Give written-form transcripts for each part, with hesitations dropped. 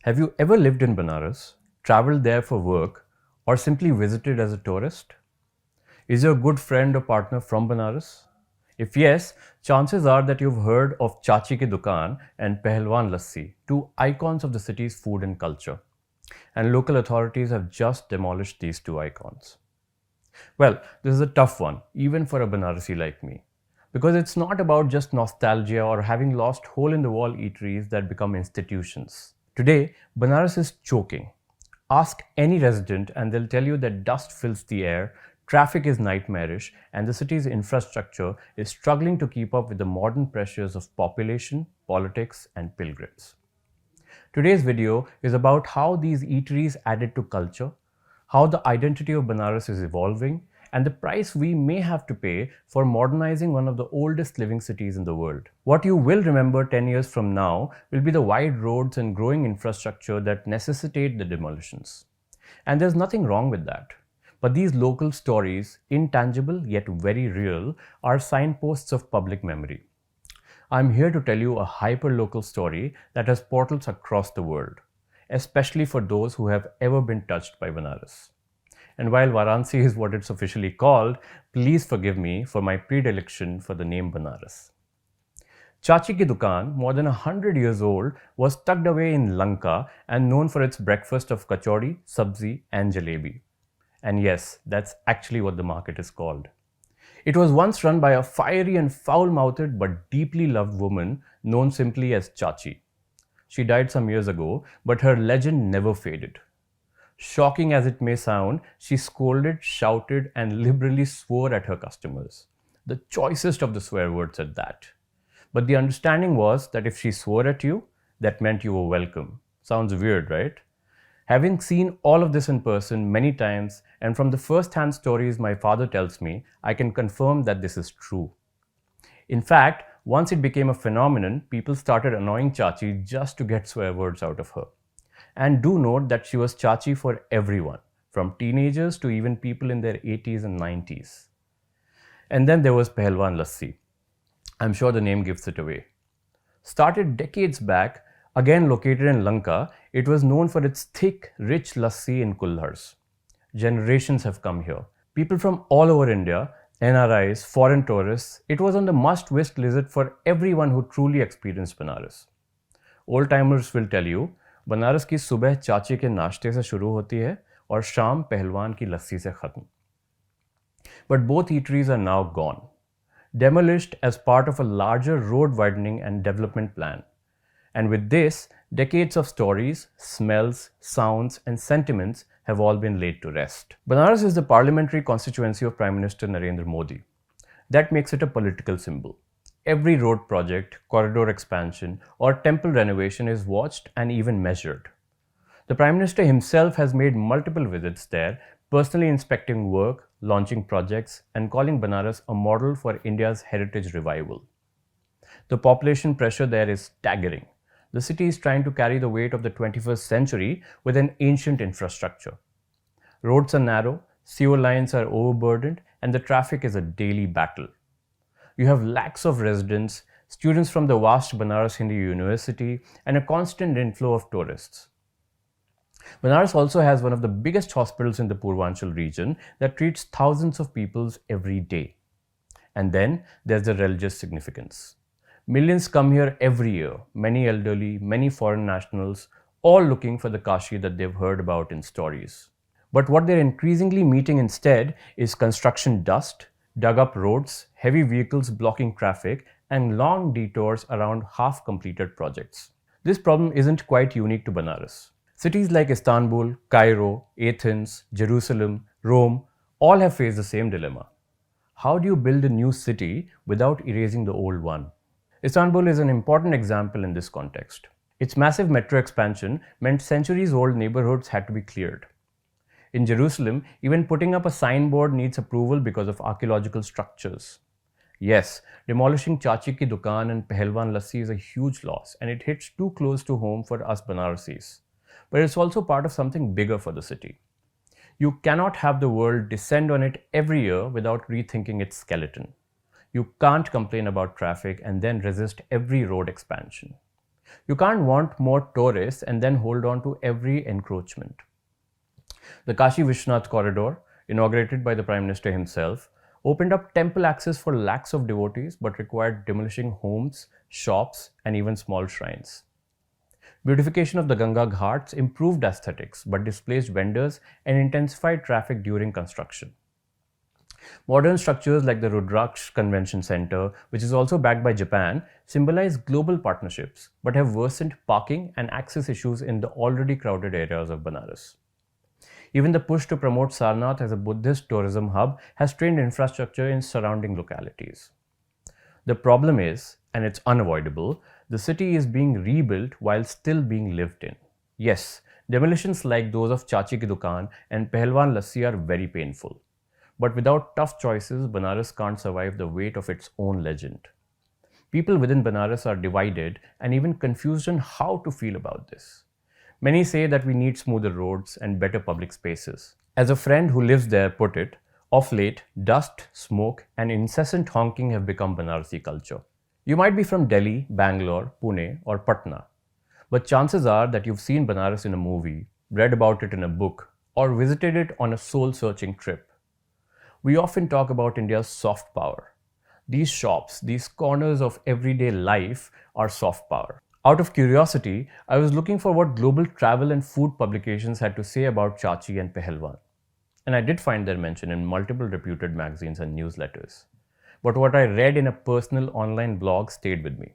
Have you ever lived in Banaras, traveled there for work, or simply visited as a tourist? Is your good friend or partner from Banaras? If yes, chances are that you've heard of Chachi Ki Dukan and Pehalwan Lassi, two icons of the city's food and culture. And local authorities have just demolished these two icons. Well, this is a tough one, even for a Banarasi like me. Because it's not about just nostalgia or having lost hole in the wall eateries that become institutions. Today, Banaras is choking. Ask any resident and they'll tell you that dust fills the air, traffic is nightmarish, and the city's infrastructure is struggling to keep up with the modern pressures of population, politics, and pilgrims. Today's video is about how these eateries added to culture, how the identity of Banaras is evolving, and the price we may have to pay for modernizing one of the oldest living cities in the world. What you will remember 10 years from now will be the wide roads and growing infrastructure that necessitate the demolitions. And there's nothing wrong with that. But these local stories, intangible yet very real, are signposts of public memory. I'm here to tell you a hyper-local story that has portals across the world, especially for those who have ever been touched by Banaras. And while Varanasi is what it's officially called, please forgive me for my predilection for the name Banaras. Chachi Ki Dukan, more than 100 years old, was tucked away in Lanka and known for its breakfast of kachori, sabzi and jalebi. And yes, that's actually what the market is called. It was once run by a fiery and foul-mouthed but deeply loved woman known simply as Chachi. She died some years ago, but her legend never faded. Shocking as it may sound, she scolded, shouted, and liberally swore at her customers. The choicest of the swear words at that. But the understanding was that if she swore at you, that meant you were welcome. Sounds weird, right? Having seen all of this in person many times, and from the first-hand stories my father tells me, I can confirm that this is true. In fact, once it became a phenomenon, people started annoying Chachi just to get swear words out of her. And do note that she was Chachi for everyone, from teenagers to even people in their 80s and 90s. And then there was Pehalwan Lassi. I'm sure the name gives it away. Started decades back, again located in Lanka, it was known for its thick, rich lassi in kullars. Generations have come here. People from all over India, NRIs, foreign tourists, it was on the must-wish list for everyone who truly experienced Banaras. Old-timers will tell you, Banaras की सुबह चाची के नाश्ते से शुरू होती है और शाम पहलवान की लस्सी से खत्म. But both eateries are now gone, demolished as part of a larger road widening and development plan. And with this, decades of stories, smells, sounds, and sentiments have all been laid to rest. Banaras is the parliamentary constituency of Prime Minister Narendra Modi. That makes it a political symbol. Every road project, corridor expansion, or temple renovation is watched and even measured. The Prime Minister himself has made multiple visits there, personally inspecting work, launching projects, and calling Banaras a model for India's heritage revival. The population pressure there is staggering. The city is trying to carry the weight of the 21st century with an ancient infrastructure. Roads are narrow, sewer lines are overburdened, and the traffic is a daily battle. You have lakhs of residents, students from the vast Banaras Hindu University, and a constant inflow of tourists. Banaras also has one of the biggest hospitals in the Purvanchal region that treats thousands of people every day. And then there's the religious significance. Millions come here every year, many elderly, many foreign nationals, all looking for the Kashi that they've heard about in stories. But what they're increasingly meeting instead is construction dust, dug-up roads, heavy vehicles blocking traffic, and long detours around half-completed projects. This problem isn't quite unique to Banaras. Cities like Istanbul, Cairo, Athens, Jerusalem, Rome all have faced the same dilemma. How do you build a new city without erasing the old one? Istanbul is an important example in this context. Its massive metro expansion meant centuries-old neighborhoods had to be cleared. In Jerusalem, even putting up a signboard needs approval because of archaeological structures. Yes, demolishing Chachi Ki Dukan and Pehalwan Lassi is a huge loss, and it hits too close to home for us Banarasis. But it's also part of something bigger for the city. You cannot have the world descend on it every year without rethinking its skeleton. You can't complain about traffic and then resist every road expansion. You can't want more tourists and then hold on to every encroachment. The Kashi Vishwanath corridor, inaugurated by the Prime Minister himself, opened up temple access for lakhs of devotees but required demolishing homes, shops, and even small shrines. Beautification of the Ganga Ghats improved aesthetics but displaced vendors and intensified traffic during construction. Modern structures like the Rudraksh Convention Center, which is also backed by Japan, symbolize global partnerships but have worsened parking and access issues in the already crowded areas of Banaras. Even the push to promote Sarnath as a Buddhist tourism hub has strained infrastructure in surrounding localities. The problem is, and it's unavoidable, the city is being rebuilt while still being lived in. Yes, demolitions like those of Chachi Ki Dukan and Pehalwan Lassi are very painful. But without tough choices, Banaras can't survive the weight of its own legend. People within Banaras are divided and even confused on how to feel about this. Many say that we need smoother roads and better public spaces. As a friend who lives there put it, of late, dust, smoke, and incessant honking have become Banarasi culture. You might be from Delhi, Bangalore, Pune, or Patna, but chances are that you've seen Banaras in a movie, read about it in a book, or visited it on a soul searching trip. We often talk about India's soft power. These shops, these corners of everyday life, are soft power. Out of curiosity, I was looking for what global travel and food publications had to say about Chachi and Pehalwan. And I did find their mention in multiple reputed magazines and newsletters. But what I read in a personal online blog stayed with me.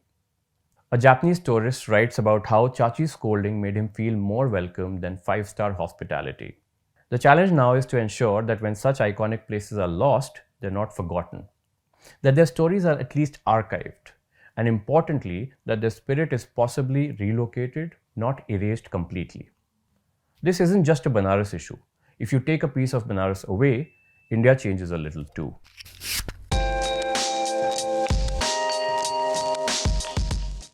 A Japanese tourist writes about how Chachi's scolding made him feel more welcome than five-star hospitality. The challenge now is to ensure that when such iconic places are lost, they're not forgotten, that their stories are at least archived, and importantly, that their spirit is possibly relocated, not erased completely. This isn't just a Banaras issue. If you take a piece of Banaras away, India changes a little too.